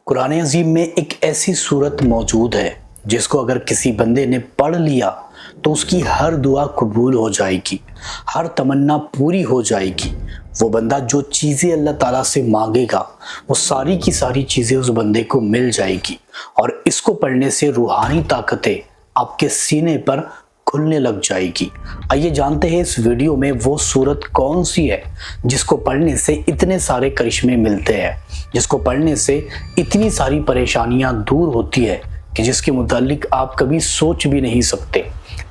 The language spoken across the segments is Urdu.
قرآن عظیم میں ایک ایسی صورت موجود ہے جس کو اگر کسی بندے نے پڑھ لیا تو اس کی ہر دعا قبول ہو جائے گی، ہر تمنا پوری ہو جائے گی۔ وہ بندہ جو چیزیں اللہ تعالیٰ سے مانگے گا وہ ساری کی ساری چیزیں اس بندے کو مل جائے گی، اور اس کو پڑھنے سے روحانی طاقتیں آپ کے سینے پر کھلنے لگ جائے گی۔ آئیے جانتے ہیں اس ویڈیو میں وہ صورت کون سی ہے جس کو پڑھنے سے اتنے سارے کرشمے ملتے ہیں، جس کو پڑھنے سے اتنی ساری پریشانیاں دور ہوتی ہے کہ جس کے متعلق آپ کبھی سوچ بھی نہیں سکتے۔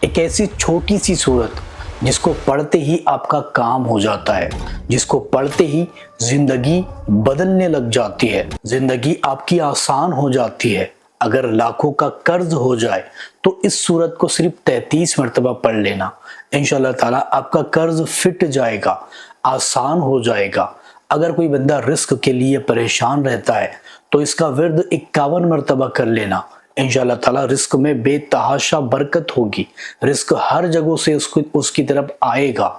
ایک ایسی چھوٹی سی صورت جس کو پڑھتے ہی آپ کا کام ہو جاتا ہے، جس کو پڑھتے ہی زندگی بدلنے لگ جاتی ہے، زندگی آپ کی آسان ہو جاتی ہے۔ اگر لاکھوں کا قرض ہو جائے تو اس صورت کو صرف 33 مرتبہ پڑھ لینا، انشاءاللہ تعالیٰ آپ کا قرض فٹ جائے گا، آسان ہو جائے گا۔ اگر کوئی بندہ رزق کے لیے پریشان رہتا ہے تو اس کا ورد 51 مرتبہ کر لینا، انشاءاللہ تعالیٰ رزق میں بے تحاشا برکت ہوگی، رزق ہر جگہ سے اس کی طرف آئے گا۔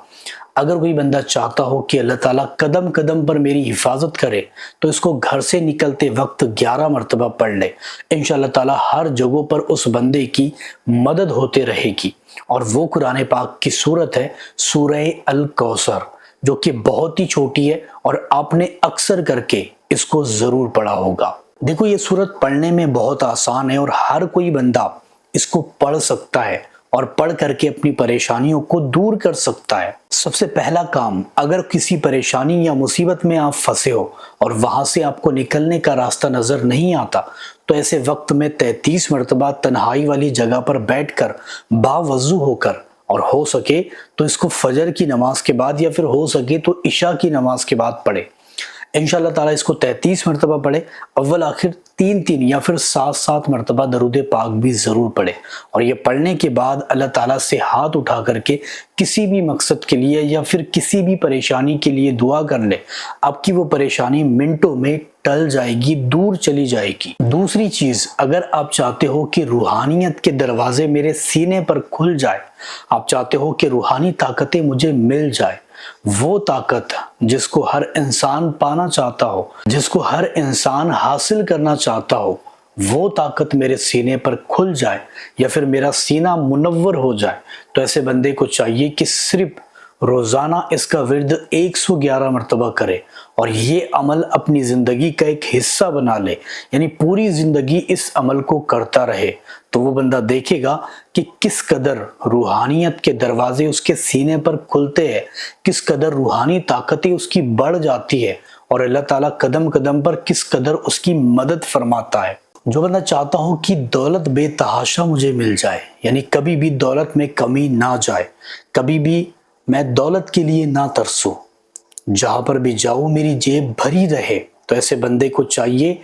اگر کوئی بندہ چاہتا ہو کہ اللہ تعالیٰ قدم قدم پر میری حفاظت کرے تو اس کو گھر سے نکلتے وقت 11 مرتبہ پڑھ لے، انشاءاللہ تعالیٰ ہر جگہ پر اس بندے کی مدد ہوتے رہے گی۔ اور وہ قرآن پاک کی صورت ہے سورہ الکوثر، جو کہ بہت ہی چھوٹی ہے اور آپ نے اکثر کر کے اس کو ضرور پڑھا ہوگا۔ دیکھو یہ صورت پڑھنے میں بہت آسان ہے اور ہر کوئی بندہ اس کو پڑھ سکتا ہے اور پڑھ کر کے اپنی پریشانیوں کو دور کر سکتا ہے۔ سب سے پہلا کام، اگر کسی پریشانی یا مصیبت میں آپ پھنسے ہو اور وہاں سے آپ کو نکلنے کا راستہ نظر نہیں آتا تو ایسے وقت میں 33 مرتبہ تنہائی والی جگہ پر بیٹھ کر باوضو ہو کر، اور ہو سکے تو اس کو فجر کی نماز کے بعد یا پھر ہو سکے تو عشاء کی نماز کے بعد پڑھے، انشاءاللہ تعالیٰ اس کو 33 مرتبہ پڑھے، اول آخر 3 یا پھر 7 مرتبہ درود پاک بھی ضرور پڑھے۔ اور یہ پڑھنے کے بعد اللہ تعالیٰ سے ہاتھ اٹھا کر کے کسی بھی مقصد کے لیے یا پھر کسی بھی پریشانی کے لیے دعا کر لے، آپ کی وہ پریشانی منٹوں میں ٹل جائے گی، دور چلی جائے گی۔ دوسری چیز، اگر آپ چاہتے ہو کہ روحانیت کے دروازے میرے سینے پر کھل جائے، آپ چاہتے ہو کہ روحانی طاقتیں مجھے مل جائے، وہ طاقت جس کو ہر انسان پانا چاہتا ہو، جس کو ہر انسان حاصل کرنا چاہتا ہو، وہ طاقت میرے سینے پر کھل جائے یا پھر میرا سینہ منور ہو جائے، تو ایسے بندے کو چاہیے کہ صرف روزانہ اس کا ورد 111 مرتبہ کرے اور یہ عمل اپنی زندگی کا ایک حصہ بنا لے، یعنی پوری زندگی اس عمل کو کرتا رہے۔ تو وہ بندہ دیکھے گا کہ کس قدر روحانیت کے دروازے اس کے سینے پر کھلتے ہیں، کس قدر روحانی طاقتیں اس کی بڑھ جاتی ہے، اور اللہ تعالیٰ قدم قدم پر کس قدر اس کی مدد فرماتا ہے۔ جو بندہ چاہتا ہو کہ دولت بے تحاشا مجھے مل جائے، یعنی کبھی بھی دولت میں کمی نہ جائے، کبھی بھی میں دولت کے لیے نہ ترسوں، جہاں پر بھی جاؤں میری جیب بھری رہے، تو ایسے بندے کو چاہیے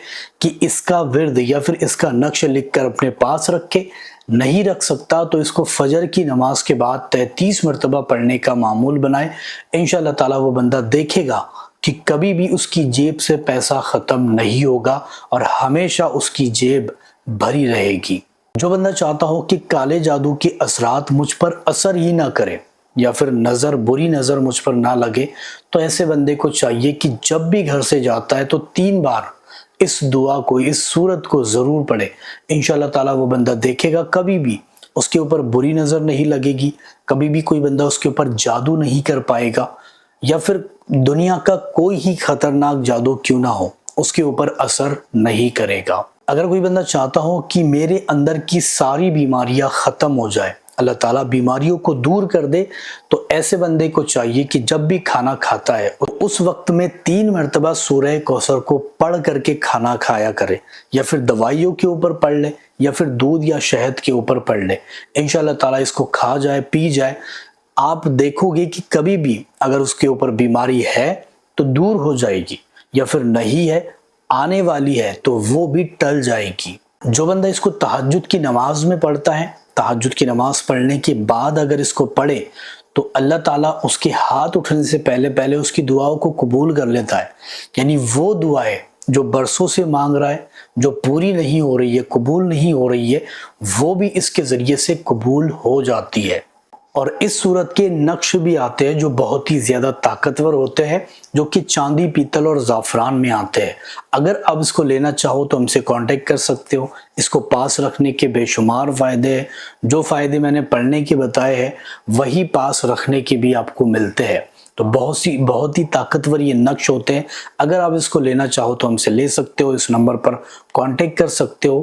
کہ اس کا ورد یا پھر اس کا نقش لکھ کر اپنے پاس رکھے۔ نہیں رکھ سکتا تو اس کو فجر کی نماز کے بعد 33 مرتبہ پڑھنے کا معمول بنائے، انشاءاللہ تعالیٰ وہ بندہ دیکھے گا کہ کبھی بھی اس کی جیب سے پیسہ ختم نہیں ہوگا اور ہمیشہ اس کی جیب بھری رہے گی۔ جو بندہ چاہتا ہو کہ کالے جادو کے اثرات مجھ پر اثر ہی نہ کرے یا پھر بری نظر مجھ پر نہ لگے، تو ایسے بندے کو چاہیے کہ جب بھی گھر سے جاتا ہے تو 3 بار اس دعا کو، اس صورت کو ضرور پڑھے، انشاءاللہ تعالیٰ وہ بندہ دیکھے گا کبھی بھی اس کے اوپر بری نظر نہیں لگے گی، کبھی بھی کوئی بندہ اس کے اوپر جادو نہیں کر پائے گا، یا پھر دنیا کا کوئی ہی خطرناک جادو کیوں نہ ہو اس کے اوپر اثر نہیں کرے گا۔ اگر کوئی بندہ چاہتا ہو کہ میرے اندر کی ساری بیماریاں ختم ہو جائے، اللہ تعالیٰ بیماریوں کو دور کر دے، تو ایسے بندے کو چاہیے کہ جب بھی کھانا کھاتا ہے اس وقت میں 3 مرتبہ سورہ کوثر کو پڑھ کر کے کھانا کھایا کرے، یا پھر دوائیوں کے اوپر پڑھ لے یا پھر دودھ یا شہد کے اوپر پڑھ لے، انشاءاللہ تعالیٰ اس کو کھا جائے، پی جائے، آپ دیکھو گے کہ کبھی بھی اگر اس کے اوپر بیماری ہے تو دور ہو جائے گی، یا پھر نہیں ہے، آنے والی ہے تو وہ بھی ٹل جائے گی۔ جو بندہ اس کو تہجد کی نماز میں پڑھتا ہے، تہجد کی نماز پڑھنے کے بعد اگر اس کو پڑھے تو اللہ تعالیٰ اس کے ہاتھ اٹھنے سے پہلے اس کی دعاؤں کو قبول کر لیتا ہے، یعنی وہ دعائیں جو برسوں سے مانگ رہا ہے، جو پوری نہیں ہو رہی ہے، قبول نہیں ہو رہی ہے، وہ بھی اس کے ذریعے سے قبول ہو جاتی ہے۔ اور اس صورت کے نقش بھی آتے ہیں جو بہت ہی زیادہ طاقتور ہوتے ہیں، جو کہ چاندی، پیتل اور زعفران میں آتے ہیں۔ اگر آپ اس کو لینا چاہو تو ہم سے کانٹیکٹ کر سکتے ہو۔ اس کو پاس رکھنے کے بے شمار فائدے ہیں، جو فائدے میں نے پڑھنے کے بتائے ہیں وہی پاس رکھنے کے بھی آپ کو ملتے ہیں۔ تو بہت ہی طاقتور یہ نقش ہوتے ہیں۔ اگر آپ اس کو لینا چاہو تو ہم سے لے سکتے ہو، اس نمبر پر کانٹیکٹ کر سکتے ہو۔